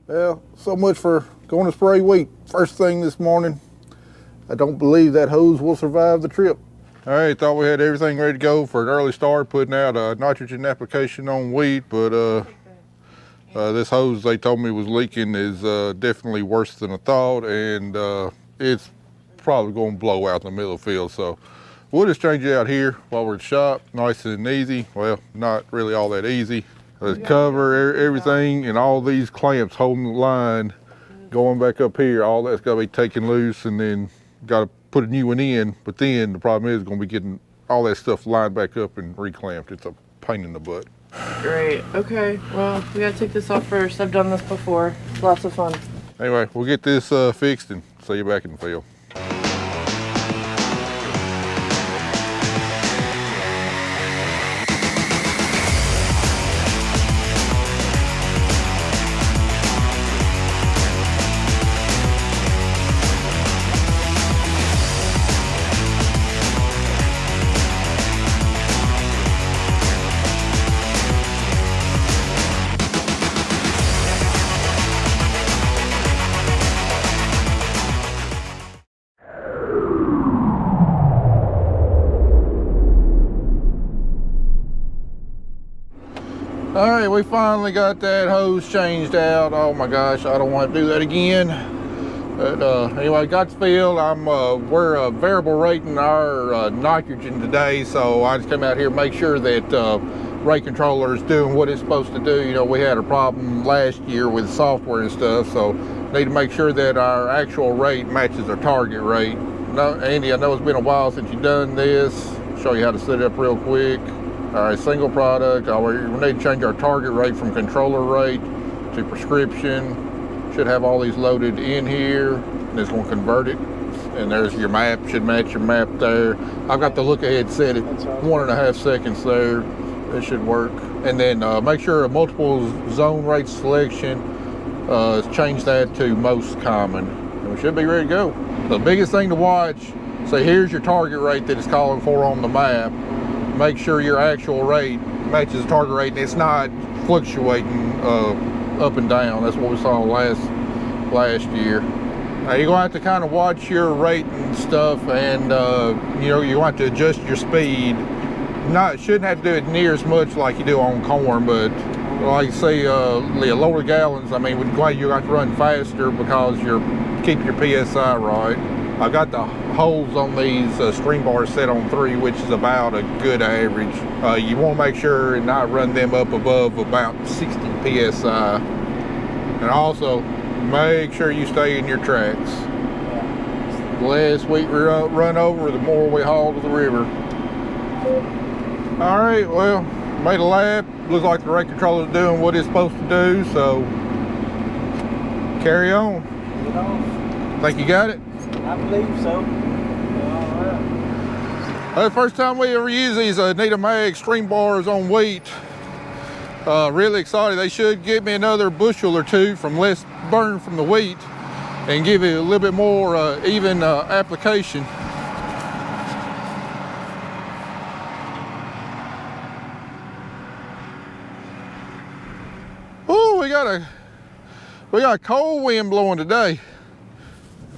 Well, so much for going to spray wheat first thing this morning. I don't believe that hose will survive the trip. All right, thought we had everything ready to go for an early start, putting out a nitrogen application on wheat, but this hose they told me was leaking is definitely worse than I thought, and it's probably going to blow out in the middle of the field. So we'll just change it out here while we're at the shop, nice and easy. Well, not really all that easy. Let's cover everything, and all these clamps holding the line going back up here, all that's got to be taken loose, and then got to put a new one in. But then the problem is going to be getting all that stuff lined back up and reclamped. It's a pain in the butt. Great. Okay. Well, we got to take this off first. I've done this before. It's lots of fun. Anyway, we'll get this fixed and see you back in the field. All right, we finally got that hose changed out. Oh my gosh, I don't want to do that again. But anyway, got the field. We're variable rating our nitrogen today, so I just came out here to make sure that rate controller is doing what it's supposed to do. You know, we had a problem last year with software and stuff, so need to make sure that our actual rate matches our target rate. No, Andy, I know it's been a while since you've done this. Show you how to set it up real quick. All right, single product. We need to change our target rate from controller rate to prescription. Should have all these loaded in here, and it's going to convert it. And there's your map. Should match your map there. I've got the look ahead set at 1.5 seconds there. It should work. And then make sure a multiple zone rate selection, change that to most common. And we should be ready to go. The biggest thing to watch, so here's your target rate that it's calling for on the map. Make sure your actual rate matches the target rate and it's not fluctuating up and down. That's what we saw last year. Now you're gonna have to kind of watch your rate and stuff, and you know, you want to adjust your speed. Shouldn't have to do it near as much like you do on corn, but like say the lower gallons, I mean, with glad you got to run faster because you're keeping your PSI right. I've got the holes on these string bars set on 3, which is about a good average. You want to make sure and not run them up above about 60 PSI. And also, make sure you stay in your tracks. The less wheat we run over, the more we haul to the river. All right, well, made a lap. Looks like the rate controller is doing what it's supposed to do, so carry on. Think you got it? I believe so. The first time we ever use these Nita Mag string bars on wheat. Really excited. They should give me another bushel or two from less burn from the wheat and give it a little bit more even application. Oh, we got a cold wind blowing today.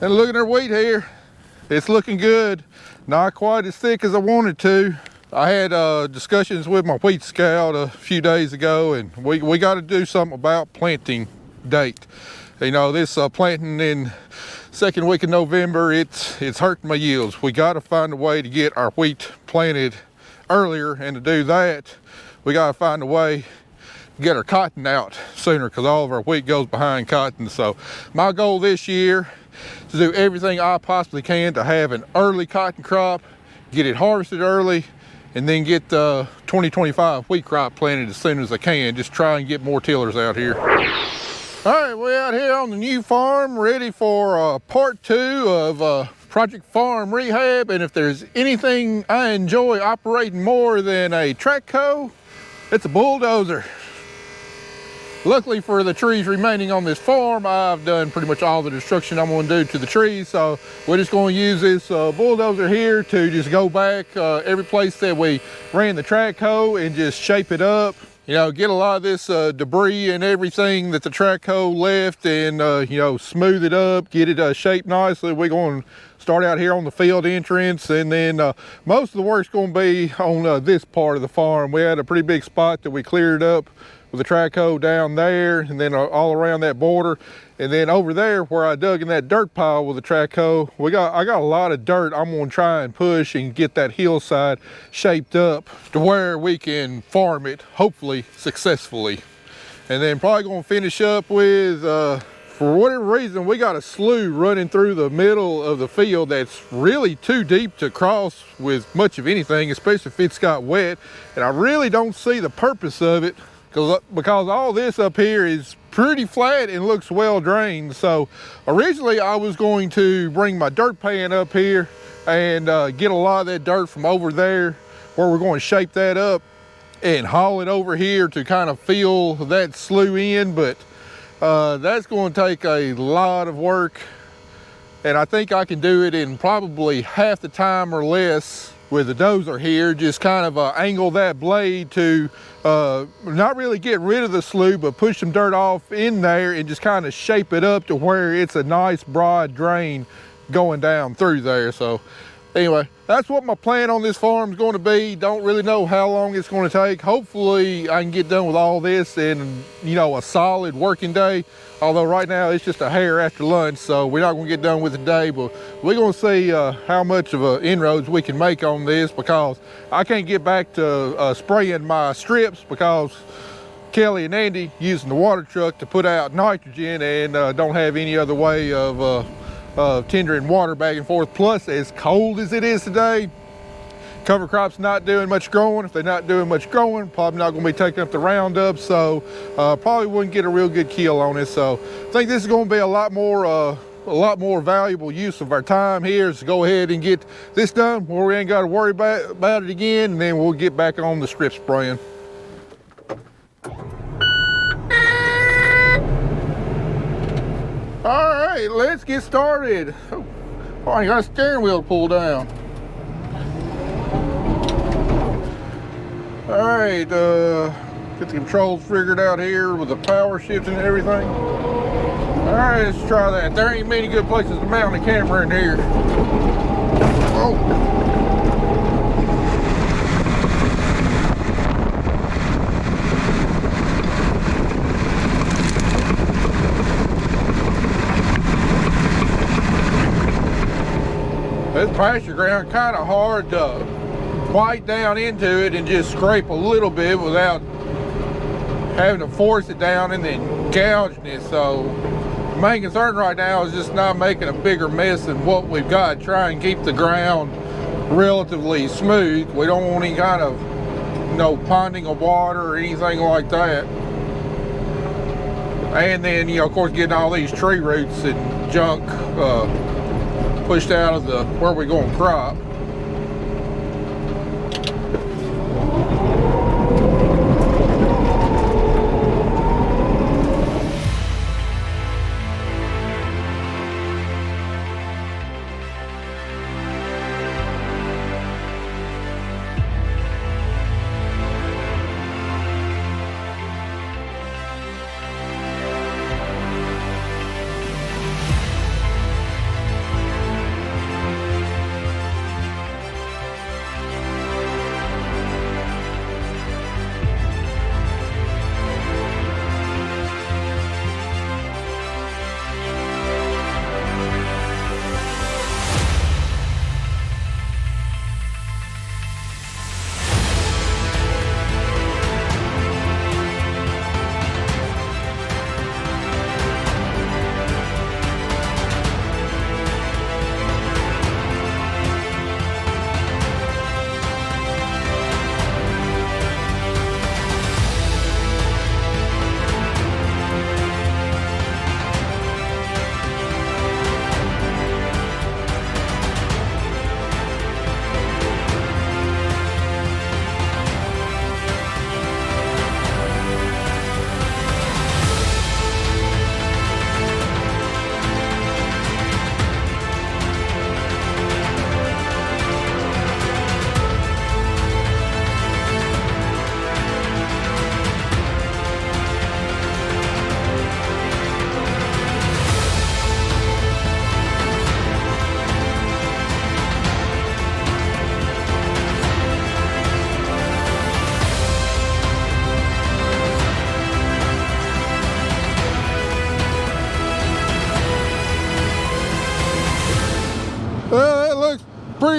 And look at our wheat here. It's looking good. Not quite as thick as I wanted to. I had discussions with my wheat scout a few days ago, and we got to do something about planting date. You know, this planting in second week of November, it's hurting my yields. We got to find a way to get our wheat planted earlier, and to do that, we got to find a way to get our cotton out sooner, because all of our wheat goes behind cotton. So my goal this year to do everything I possibly can to have an early cotton crop, get it harvested early, and then get the 2025 wheat crop planted as soon as I can. Just try and get more tillers out here. All right, we're out here on the new farm, ready for part 2 of Project Farm Rehab. And if there's anything I enjoy operating more than a track hoe, it's a bulldozer. Luckily for the trees remaining on this farm, I've done pretty much all the destruction I'm going to do to the trees. So we're just going to use this bulldozer here to just go back every place that we ran the track hoe and just shape it up. you know, get a lot of this debris and everything that the track hoe left, and you know, smooth it up, get it shaped nicely. We're going to start out here on the field entrance, and then most of the work's going to be on this part of the farm. We had a pretty big spot that we cleared up with the track hoe down there, and then all around that border, and then over there where I dug in that dirt pile with the track hoe, I got a lot of dirt. I'm going to try and push and get that hillside shaped up to where we can farm it, hopefully successfully. And then probably going to finish up with for whatever reason, we got a slough running through the middle of the field that's really too deep to cross with much of anything, especially if it's got wet. And I really don't see the purpose of it, because all this up here is pretty flat and looks well drained. So originally I was going to bring my dirt pan up here and get a lot of that dirt from over there where we're going to shape that up and haul it over here to kind of fill that slough in, but that's going to take a lot of work, and I think I can do it in probably half the time or less with the dozer here. Just kind of angle that blade to not really get rid of the slough, but push some dirt off in there and just kind of shape it up to where it's a nice broad drain going down through there. So anyway, that's what my plan on this farm is going to be. Don't really know how long it's going to take. Hopefully I can get done with all this in, you know, a solid working day. Although right now it's just a hair after lunch, so we're not going to get done with the day, but we're going to see how much of inroads we can make on this, because I can't get back to spraying my strips because Kelly and Andy using the water truck to put out nitrogen, and don't have any other way of tendering water back and forth. Plus, as cold as it is today, cover crops not doing much growing. If they're not doing much growing, probably not going to be taking up the Roundup, so probably wouldn't get a real good kill on it. So I think this is going to be a lot more valuable use of our time here, is to go ahead and get this done where we ain't got to worry about it again, and then we'll get back on the strip spraying. All right, let's get started. Oh, I got a steering wheel to pull down. All right, get the controls figured out here with the power shift and everything. All right, let's try that. There ain't many good places to mount the camera in here. Oh. This pasture ground kind of hard to bite down into it and just scrape a little bit without having to force it down and then gouging it. So the main concern right now is just not making a bigger mess than what we've got. Try and keep the ground relatively smooth. We don't want any kind of, you know, ponding of water or anything like that. And then, you know, of course, getting all these tree roots and junk pushed out of the where we're going to crop.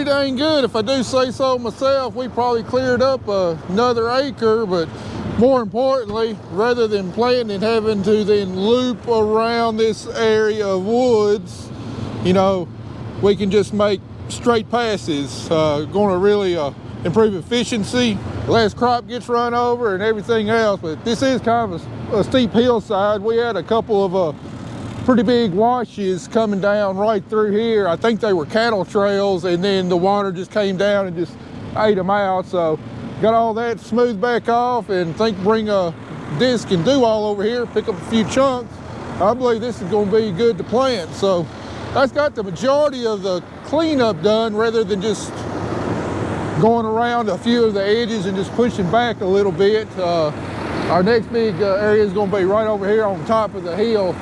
dang good. If I do say so myself, we probably cleared up another acre, but more importantly, rather than planting and having to then loop around this area of woods, you know, we can just make straight passes. Going to really improve efficiency. Less crop gets run over and everything else, but this is kind of a steep hillside. We had a couple of pretty big washes coming down right through here. I think they were cattle trails, and then the water just came down and just ate them out. So got all that smoothed back off, and think bring a disc and do all over here, pick up a few chunks. I believe this is going to be good to plant. So that's got the majority of the cleanup done, rather than just going around a few of the edges and just pushing back a little bit. Our next big area is going to be right over here on top of the hill,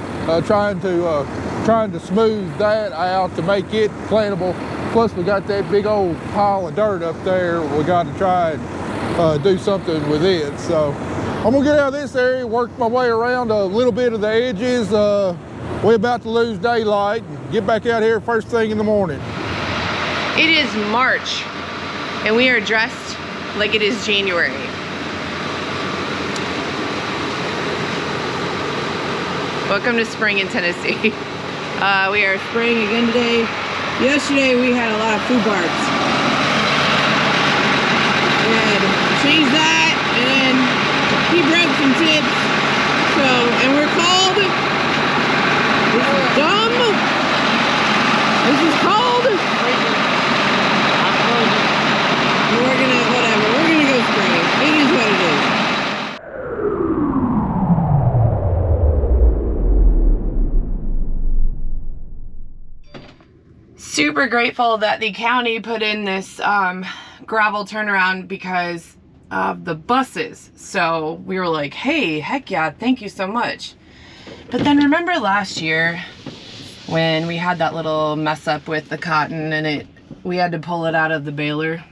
trying to smooth that out to make it plantable. Plus we got that big old pile of dirt up there. We got to try and do something with it. So I'm gonna get out of this area, work my way around a little bit of the edges. We're about to lose daylight and get back out here first thing in the morning. It is March and we are dressed like it is January. Welcome to spring in Tennessee. We are spraying again today. Yesterday we had a lot of foobarks. We had changed that, and then he broke some tips. So, and we're called, this is dumb. This is called. And we're gonna, whatever, we're gonna go spray. It is what it is. Super grateful that the county put in this gravel turnaround because of the buses. So we were like, hey, heck yeah, thank you so much. But then remember last year when we had that little mess up with the cotton and we had to pull it out of the baler?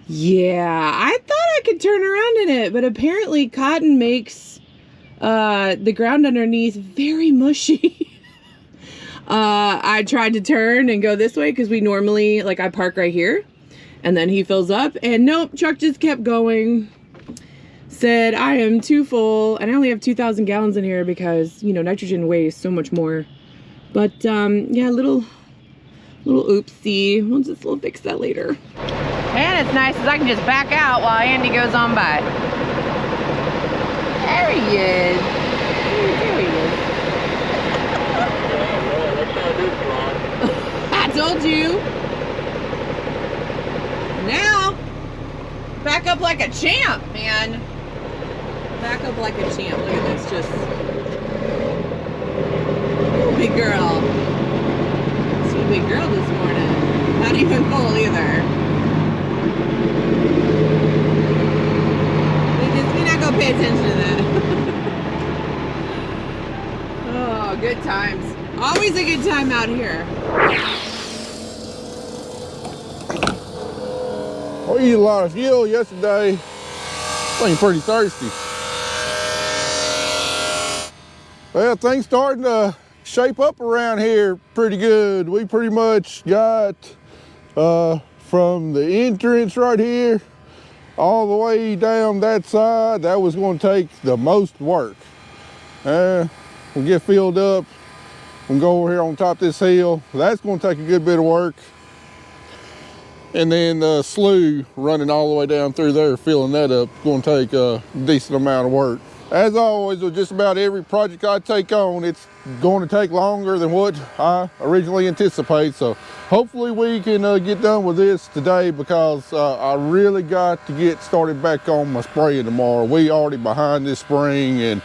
Yeah, I thought I could turn around in it, but apparently cotton makes the ground underneath very mushy. I tried to turn and go this way because we normally, like, I park right here and then he fills up, and nope, truck just kept going. Said I am too full and I only have 2,000 gallons in here because, you know, nitrogen weighs so much more. But yeah, little oopsie. We'll fix that later. And it's nice because I can just back out while Andy goes on by. There he is. There he is. I told you. Now, back up like a champ, man. Back up like a champ. Look at this, just. Ooh, big girl. Sweet big girl this morning. Not even full either. We not gonna pay attention to that. Oh, good times. Always a good time out here. I ate a lot of fuel yesterday. I'm pretty thirsty. Well, things starting to shape up around here pretty good. We pretty much got from the entrance right here all the way down that side. That was going to take the most work. We'll get filled up. We'll go over here on top of this hill. That's going to take a good bit of work. And then the slough running all the way down through there, filling that up, going to take a decent amount of work. As always, with just about every project I take on, it's going to take longer than what I originally anticipate. So hopefully we can get done with this today, because I really got to get started back on my spraying tomorrow. We already behind this spring and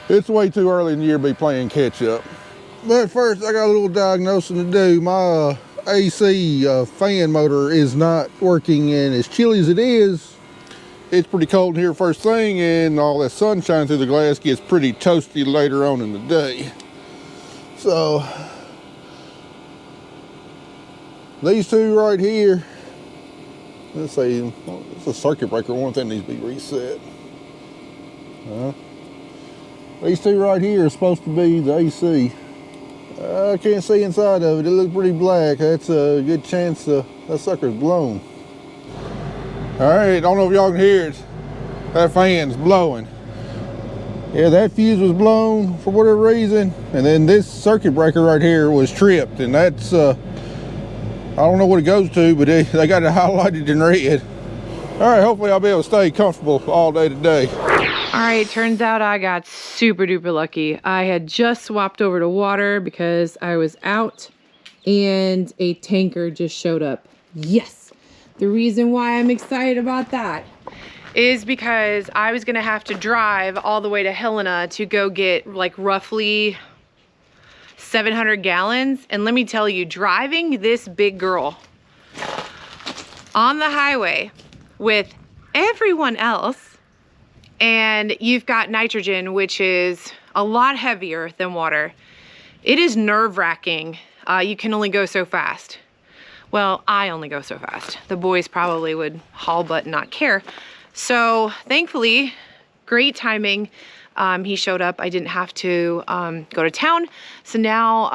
it's way too early in the year to be playing catch up. But first, I got a little diagnosing to do. My AC fan motor is not working, and as chilly as it is, it's pretty cold in here first thing, and all that sunshine through the glass gets pretty toasty later on in the day. So these two right here, let's say it's a circuit breaker. One thing needs to be reset. These two right here are supposed to be the AC. I can't see inside of it. It looks pretty black. That's a good chance that sucker's blown. All right, I don't know if y'all can hear it. That fan's blowing. Yeah, that fuse was blown for whatever reason, and then this circuit breaker right here was tripped, and that's I don't know what it goes to, but they got it highlighted in red. All right, hopefully I'll be able to stay comfortable all day today. All right, turns out I got super duper lucky. I had just swapped over to water because I was out and a tanker just showed up. Yes, the reason why I'm excited about that is because I was gonna have to drive all the way to Helena to go get like roughly 700 gallons. And let me tell you, driving this big girl on the highway with everyone else, and you've got nitrogen, which is a lot heavier than water. It is nerve-wracking. You can only go so fast. Well, I only go so fast. The boys probably would haul butt and not care. So thankfully, great timing. He showed up. I didn't have to go to town. So now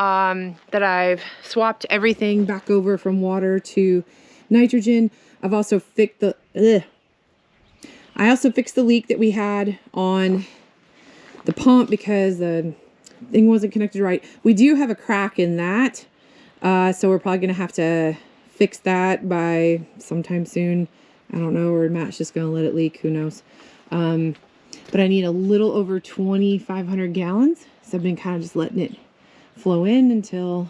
that I've swapped everything back over from water to nitrogen, I've also fixed the leak that we had on the pump because the thing wasn't connected right. We do have a crack in that, so we're probably gonna have to fix that by sometime soon. I don't know, or Matt's just gonna let it leak, who knows. But I need a little over 2,500 gallons, so I've been kind of just letting it flow in until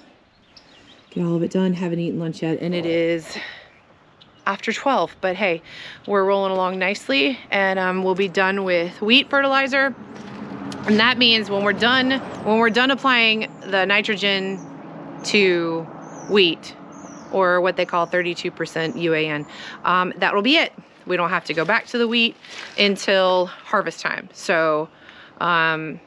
get all of it done. Haven't eaten lunch yet, and it is after 12, but hey, we're rolling along nicely, and we'll be done with wheat fertilizer. And that means when we're done applying the nitrogen to wheat, or what they call 32% UAN, that will be it. We don't have to go back to the wheat until harvest time. So I've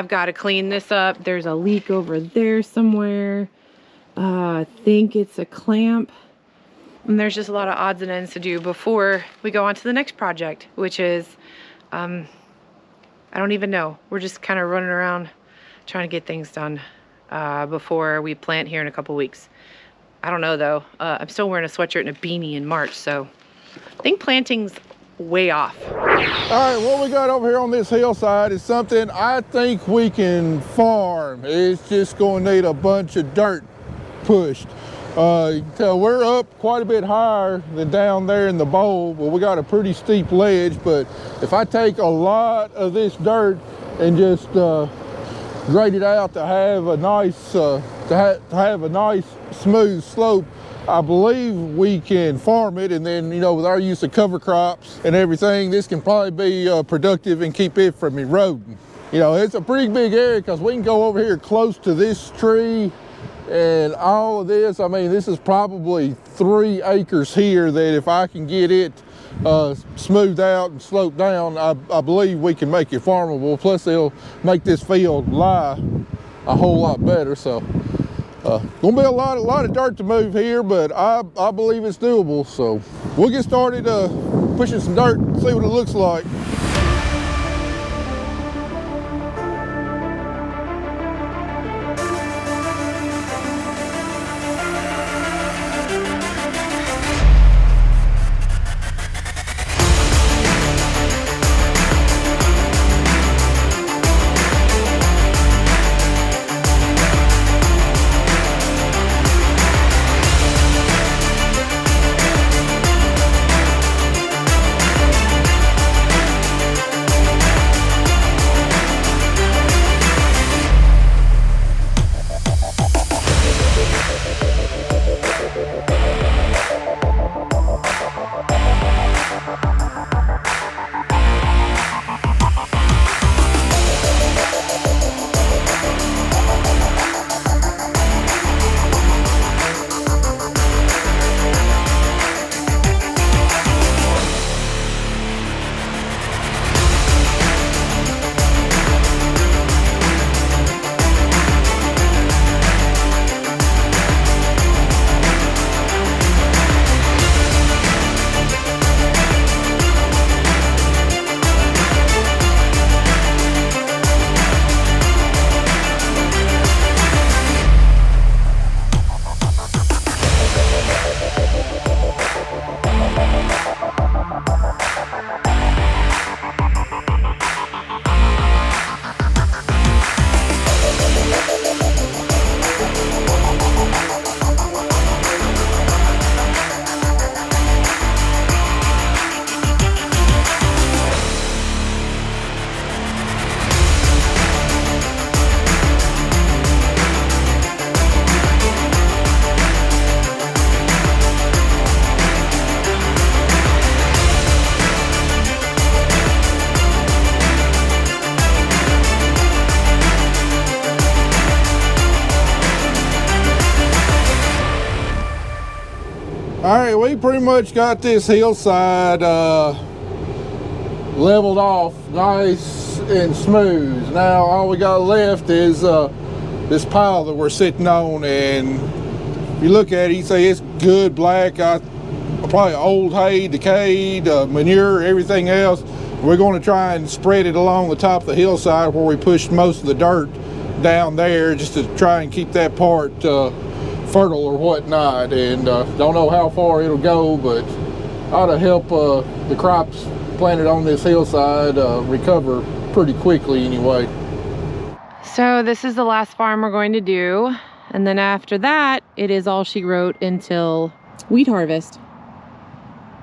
got to clean this up. There's a leak over there somewhere. I think it's a clamp. And there's just a lot of odds and ends to do before we go on to the next project, which is, I don't even know. We're just kind of running around trying to get things done before we plant here in a couple weeks. I don't know though. I'm still wearing a sweatshirt and a beanie in March, so I think planting's way off. All right, what we got over here on this hillside is something I think we can farm. It's just going to need a bunch of dirt pushed. You can tell we're up quite a bit higher than down there in the bowl. Well, we got a pretty steep ledge, but if I take a lot of this dirt and just grade it out to have a nice have a nice smooth slope, I believe we can farm it. And then, you know, with our use of cover crops and everything, this can probably be productive and keep it from eroding. You know, it's a pretty big area because we can go over here close to this tree and all of this. I mean, this is probably 3 acres here that if I can get it smoothed out and sloped down, I believe we can make it farmable. Plus it'll make this field lie a whole lot better. So gonna be a lot of dirt to move here, but I believe it's doable. So we'll get started pushing some dirt and see what it looks like. All right, we pretty much got this hillside leveled off nice and smooth. Now all we got left is this pile that we're sitting on, and if you look at it, you say it's good black. Probably old hay, decayed, manure, everything else. We're going to try and spread it along the top of the hillside where we pushed most of the dirt down there, just to try and keep that part fertile or whatnot. And don't know how far it'll go, but ought to help the crops planted on this hillside recover pretty quickly anyway. So this is the last farm we're going to do, and then after that it is all she wrote until wheat harvest.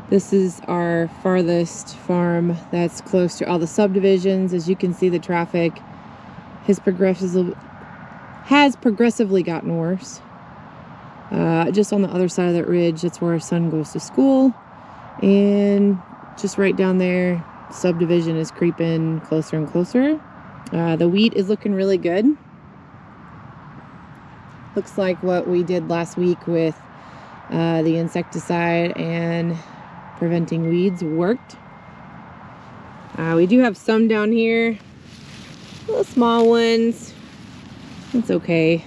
This is our farthest farm that's close to all the subdivisions. As you can see, the traffic has progressively gotten worse. Just on the other side of that ridge, that's where our son goes to school. And just right down there, subdivision is creeping closer and closer. The wheat is looking really good. Looks like what we did last week with the insecticide and preventing weeds worked. We do have some down here, little small ones. It's okay,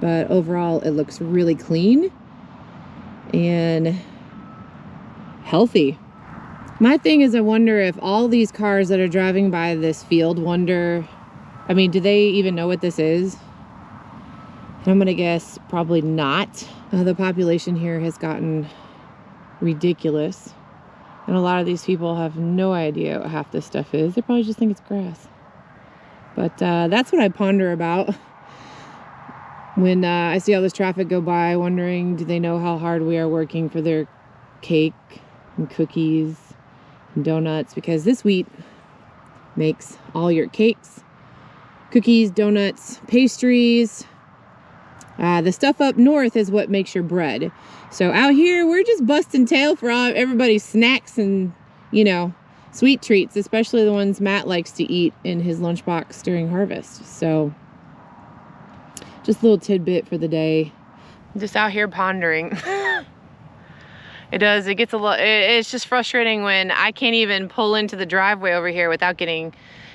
but overall it looks really clean and healthy. My thing is, I wonder if all these cars that are driving by this field do they even know what this is? And I'm gonna guess probably not. The population here has gotten ridiculous, and a lot of these people have no idea what half this stuff is. They probably just think it's grass. But that's what I ponder about when I see all this traffic go by, wondering, do they know how hard we are working for their cake and cookies and donuts? Because this wheat makes all your cakes, cookies, donuts, pastries. The stuff up north is what makes your bread. So out here, we're just busting tail for everybody's snacks and, sweet treats, especially the ones Matt likes to eat in his lunchbox during harvest. So just a little tidbit for the day. Just out here pondering. It gets a lot. It's just frustrating when I can't even pull into the driveway over here without getting,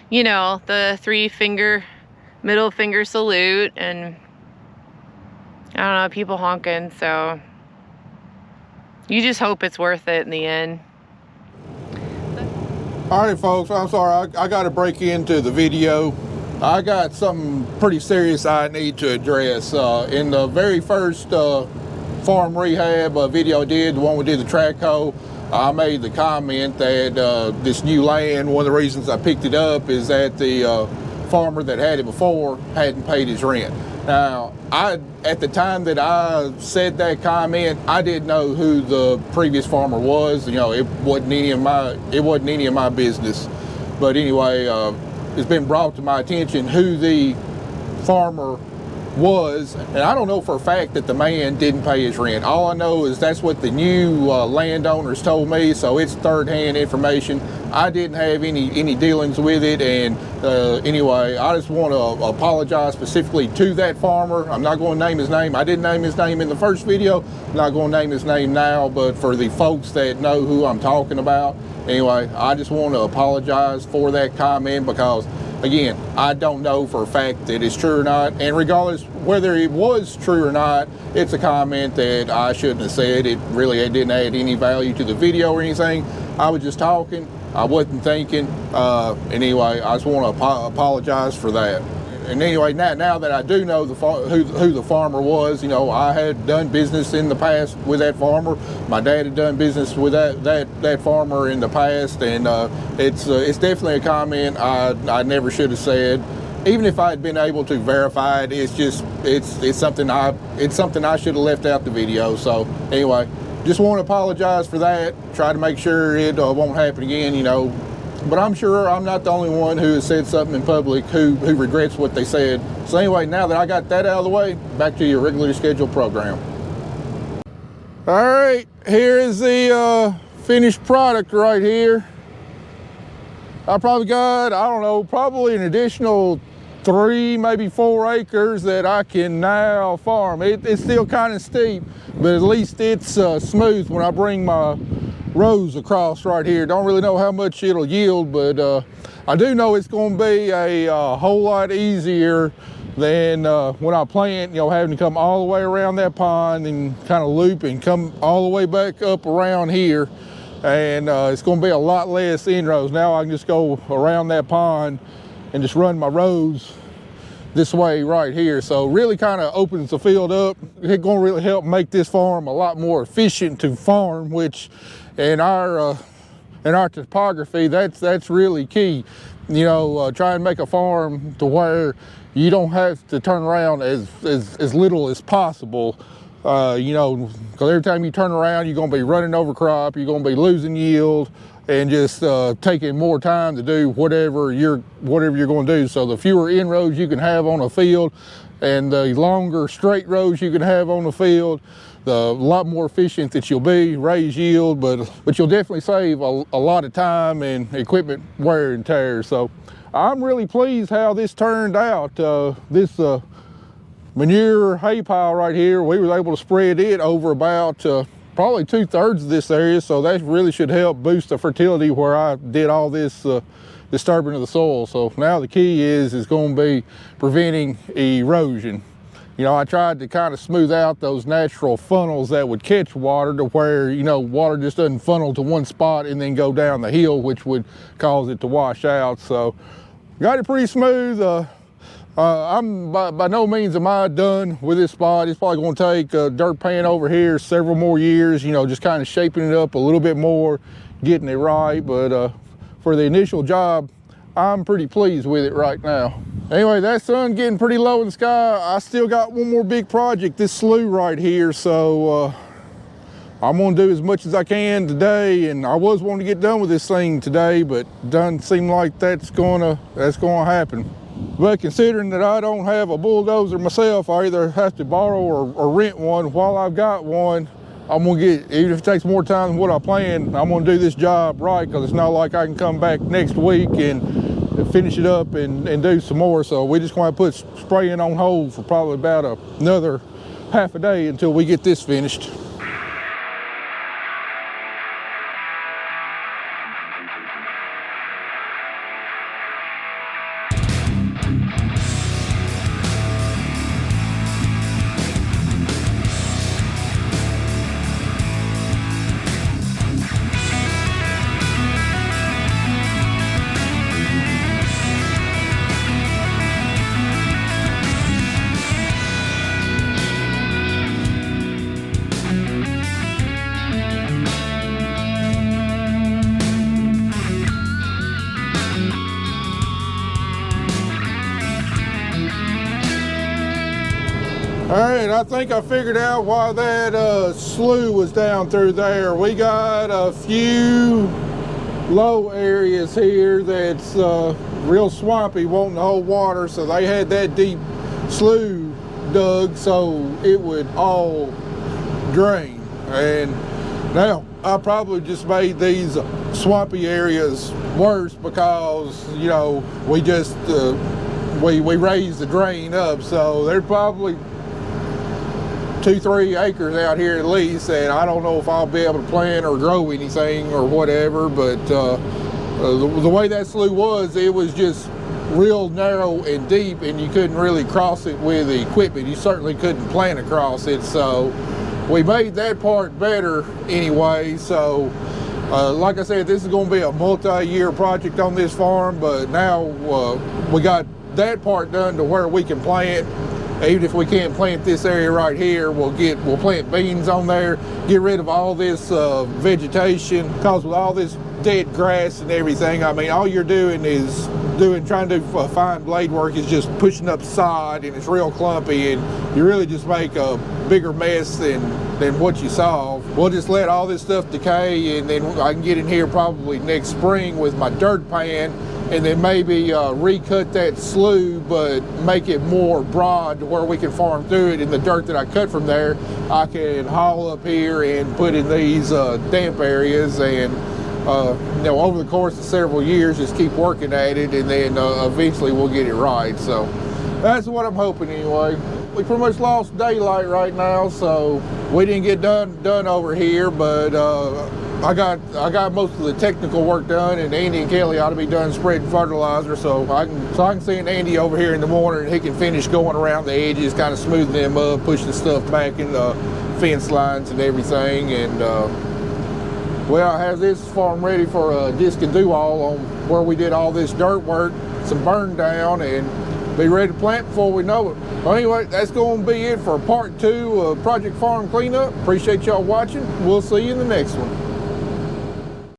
the middle finger salute, and I don't know, people honking. So you just hope it's worth it in the end. All right, folks, I'm sorry, I got to break into the video. I got something pretty serious I need to address. In the very first farm rehab video I did, the one we did the track hoe, I made the comment that this new land, one of the reasons I picked it up is that the farmer that had it before hadn't paid his rent. Now, at the time that I said that comment, I didn't know who the previous farmer was. It wasn't any of my business. But anyway, it's been brought to my attention who the farmer was, and I don't know for a fact that the man didn't pay his rent. All I know is that's what the new landowners told me, so it's third-hand information. I didn't have any dealings with it, and anyway, I just want to apologize specifically to that farmer. I'm not going to name his name. I didn't name his name in the first video. I'm not going to name his name now, but for the folks that know who I'm talking about, anyway, I just want to apologize for that comment, because again, I don't know for a fact that it's true or not, and regardless whether it was true or not, it's a comment that I shouldn't have said. It didn't add any value to the video or anything. I was just talking. I wasn't thinking. Anyway, I just want to apologize for that. And anyway, now that I do know who the farmer was, I had done business in the past with that farmer. My dad had done business with that farmer in the past, and it's definitely a comment I never should have said. Even if I had been able to verify it, it's something I should have left out the video. So anyway, just want to apologize for that. Try to make sure it won't happen again. But I'm sure I'm not the only one who has said something in public who regrets what they said. So anyway, now that I got that out of the way, back to your regularly scheduled program. All right, here is the finished product right here. I probably got, I don't know, probably an additional 3, maybe 4 acres that I can now farm. It's still kind of steep, but at least it's smooth when I bring my rows across right here. Don't really know how much it'll yield, but I do know it's going to be a whole lot easier than when I plant, you know, having to come all the way around that pond and kind of loop and come all the way back up around here. And it's going to be a lot less inrows. Now I can just go around that pond and just run my rows this way right here. So really kind of opens the field up. It's going to really help make this farm a lot more efficient to farm, which in our topography, that's really key. You know, try and make a farm to where you don't have to turn around as little as possible. You know, because every time you turn around, you're going to be running over crop, you're going to be losing yield, and just taking more time to do whatever you're going to do. So the fewer inroads you can have on a field, and the longer straight rows you can have on the field, the lot more efficient that you'll be, raise yield, but you'll definitely save a lot of time and equipment wear and tear. So I'm really pleased how this turned out. This manure hay pile right here, we were able to spread it over about probably 2/3 of this area, so that really should help boost the fertility where I did all this disturbing of the soil. So now the key is going to be preventing erosion. You know, I tried to kind of smooth out those natural funnels that would catch water to where, you know, water just doesn't funnel to one spot and then go down the hill, which would cause it to wash out. So got it pretty smooth. I'm by no means am I done with this spot. It's probably going to take a dirt pan over here several more years, you know, just kind of shaping it up a little bit more, getting it right. But for the initial job, I'm pretty pleased with it right now. Anyway, that sun getting pretty low in the sky. I still got one more big project, this slough right here. So I'm gonna do as much as I can today, and I was wanting to get done with this thing today, but doesn't seem like that's gonna happen. But considering that I don't have a bulldozer myself, I either have to borrow or rent one. While I've got one, I'm gonna get, even if it takes more time than what I planned, I'm gonna do this job right, because it's not like I can come back next week and finish it up and do some more. So we just gonna put spraying on hold for probably about another half a day until we get this finished. All right, I think I figured out why that slough was down through there. We got a few low areas here that's real swampy, wanting to hold water, so they had that deep slough dug so it would all drain. And now I probably just made these swampy areas worse because, you know, we just we raised the drain up, so they're probably 2-3 acres out here at least, and I don't know if I'll be able to plant or grow anything or whatever. But the way that slough was, it was just real narrow and deep, and you couldn't really cross it with equipment. You certainly couldn't plant across it, so we made that part better anyway. So like I said, this is going to be a multi-year project on this farm, but now we got that part done to where we can plant. Even if we can't plant this area right here, we'll plant beans on there, get rid of all this vegetation, because with all this dead grass and everything, I mean, all you're doing is trying to do fine blade work is just pushing up sod, and it's real clumpy, and you really just make a bigger mess than what you solve. We'll just let all this stuff decay, and then I can get in here probably next spring with my dirt pan, and then maybe recut that slough, but make it more broad to where we can farm through it. And the dirt that I cut from there, I can haul up here and put in these damp areas, and you know, over the course of several years, just keep working at it, and then eventually we'll get it right. So that's what I'm hoping anyway. We pretty much lost daylight right now, so we didn't get done over here, but I got most of the technical work done, and Andy and Kelly ought to be done spreading fertilizer, so I can send Andy over here in the morning, and he can finish going around the edges, kind of smoothing them up, push the stuff back in the fence lines and everything. And well, I have this farm ready for a disc and do-all on where we did all this dirt work, some burn down, and be ready to plant before we know it. Well, anyway, that's going to be it for part 2 of Project Farm Cleanup. Appreciate y'all watching. We'll see you in the next one.